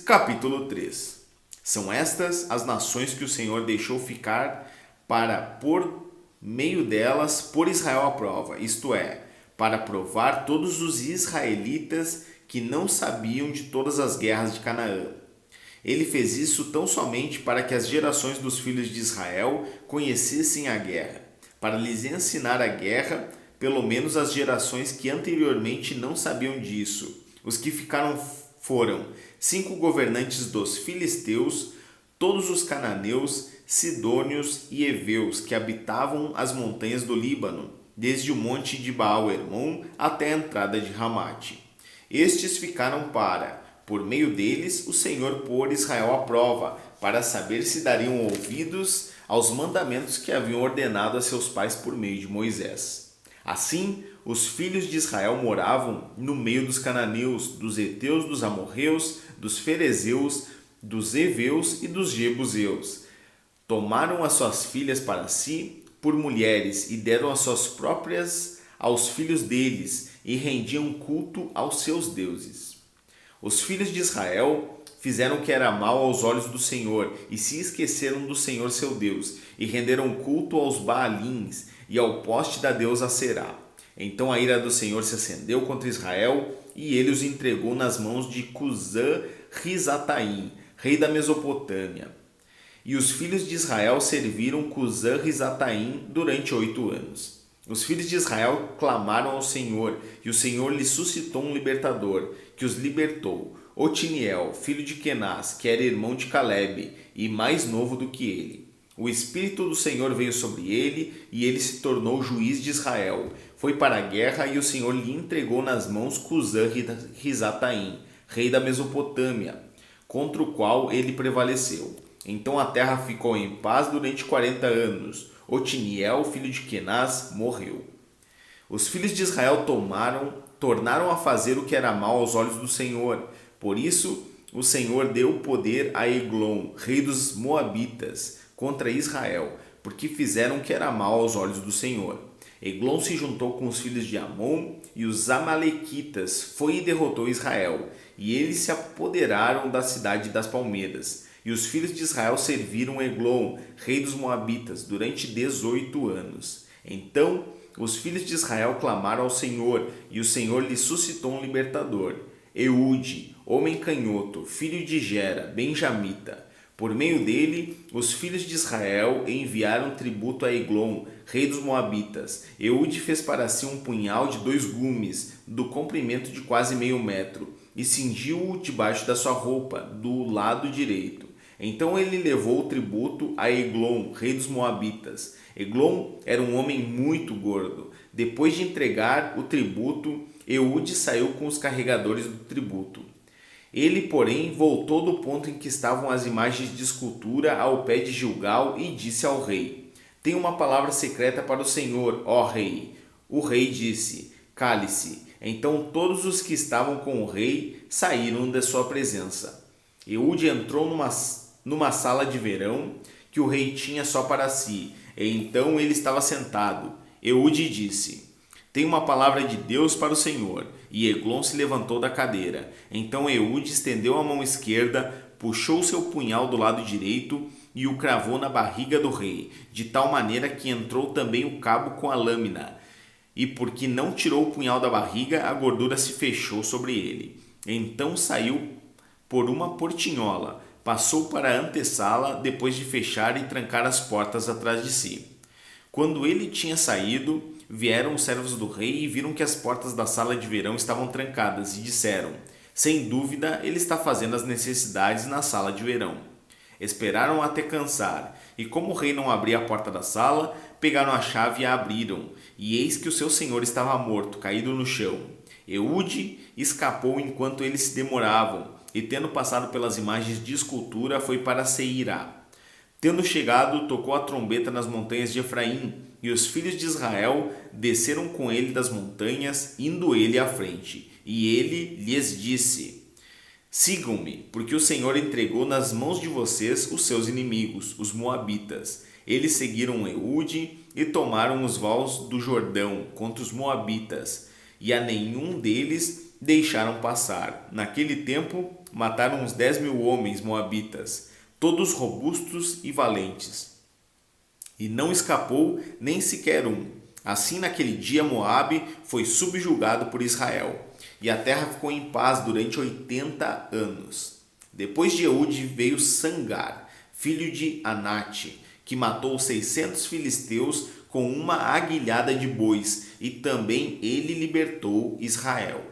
Capítulo 3. São estas as nações que o Senhor deixou ficar para, por meio delas, pôr Israel à prova, isto é, para provar todos os israelitas que não sabiam de todas as guerras de Canaã. Ele fez isso tão somente para que as gerações dos filhos de Israel conhecessem a guerra, para lhes ensinar a guerra, pelo menos as gerações que anteriormente não sabiam disso. Os que ficaram foram 5 governantes dos filisteus, todos os cananeus, sidônios e heveus que habitavam as montanhas do Líbano, desde o monte de Baal-Hermon até a entrada de Ramate. Estes ficaram para, por meio deles, o Senhor pôr Israel à prova, para saber se dariam ouvidos aos mandamentos que haviam ordenado a seus pais por meio de Moisés. Assim, os filhos de Israel moravam no meio dos cananeus, dos heteus, dos amorreus, dos ferezeus, dos heveus e dos jebuseus. Tomaram as suas filhas para si por mulheres e deram as suas próprias aos filhos deles e rendiam culto aos seus deuses. Os filhos de Israel fizeram o que era mal aos olhos do Senhor e se esqueceram do Senhor seu Deus e renderam culto aos Baalins e ao poste da deusa Será. Então a ira do Senhor se acendeu contra Israel e ele os entregou nas mãos de Cusã-Risataim, rei da Mesopotâmia. E os filhos de Israel serviram Cusã-Risataim durante 8 anos. Os filhos de Israel clamaram ao Senhor, e o Senhor lhes suscitou um libertador, que os libertou, Otiniel, filho de Kenaz, que era irmão de Calebe, e mais novo do que ele. O Espírito do Senhor veio sobre ele, e ele se tornou juiz de Israel. Foi para a guerra, e o Senhor lhe entregou nas mãos Cusã-Risataim, rei da Mesopotâmia, contra o qual ele prevaleceu. Então a terra ficou em paz durante 40 anos. Otiniel, filho de Kenaz, morreu. Os filhos de Israel tornaram a fazer o que era mal aos olhos do Senhor. Por isso, o Senhor deu poder a Eglon, rei dos Moabitas, contra Israel, porque fizeram o que era mal aos olhos do Senhor. Eglon se juntou com os filhos de Amon e os amalequitas, foi e derrotou Israel, e eles se apoderaram da cidade das palmeiras. E os filhos de Israel serviram Eglon, rei dos Moabitas, durante 18 anos. Então os filhos de Israel clamaram ao Senhor, e o Senhor lhes suscitou um libertador, Eude, homem canhoto, filho de Gera, benjamita. Por meio dele, os filhos de Israel enviaram tributo a Eglon, rei dos Moabitas. Eude fez para si um punhal de 2 gumes, do comprimento de quase meio metro, e cingiu-o debaixo da sua roupa, do lado direito. Então ele levou o tributo a Eglon, rei dos Moabitas. Eglon era um homem muito gordo. Depois de entregar o tributo, Eude saiu com os carregadores do tributo. Ele, porém, voltou do ponto em que estavam as imagens de escultura ao pé de Gilgal e disse ao rei: Tenho uma palavra secreta para o Senhor, ó rei. O rei disse: Cale-se. Então todos os que estavam com o rei saíram da sua presença. Eude entrou numa sala de verão que o rei tinha só para si, e então ele estava sentado. Eude disse: Tenho uma palavra de Deus para o Senhor. E Eglon se levantou da cadeira. Então Eude estendeu a mão esquerda, puxou seu punhal do lado direito e o cravou na barriga do rei, de tal maneira que entrou também o cabo com a lâmina. E porque não tirou o punhal da barriga, a gordura se fechou sobre ele. Então saiu por uma portinhola, passou para a antessala, depois de fechar e trancar as portas atrás de si. Quando ele tinha saído, vieram os servos do rei e viram que as portas da sala de verão estavam trancadas e disseram: Sem dúvida, ele está fazendo as necessidades na sala de verão. Esperaram até cansar, e como o rei não abria a porta da sala, pegaram a chave e a abriram, e eis que o seu senhor estava morto, caído no chão. Eude escapou enquanto eles se demoravam, e tendo passado pelas imagens de escultura, foi para Seirá. Tendo chegado, tocou a trombeta nas montanhas de Efraim, e os filhos de Israel desceram com ele das montanhas, indo ele à frente. E ele lhes disse: Sigam-me, porque o Senhor entregou nas mãos de vocês os seus inimigos, os Moabitas. Eles seguiram Eude e tomaram os vales do Jordão contra os Moabitas. e a nenhum deles deixaram passar. Naquele tempo, mataram uns 10.000 homens moabitas, todos robustos e valentes. E não escapou nem sequer um. Assim, naquele dia, Moabe foi subjugado por Israel, e a terra ficou em paz durante 80 anos. Depois de Eude veio Sangar, filho de Anate, que matou 600 filisteus com uma aguilhada de bois, e também ele libertou Israel.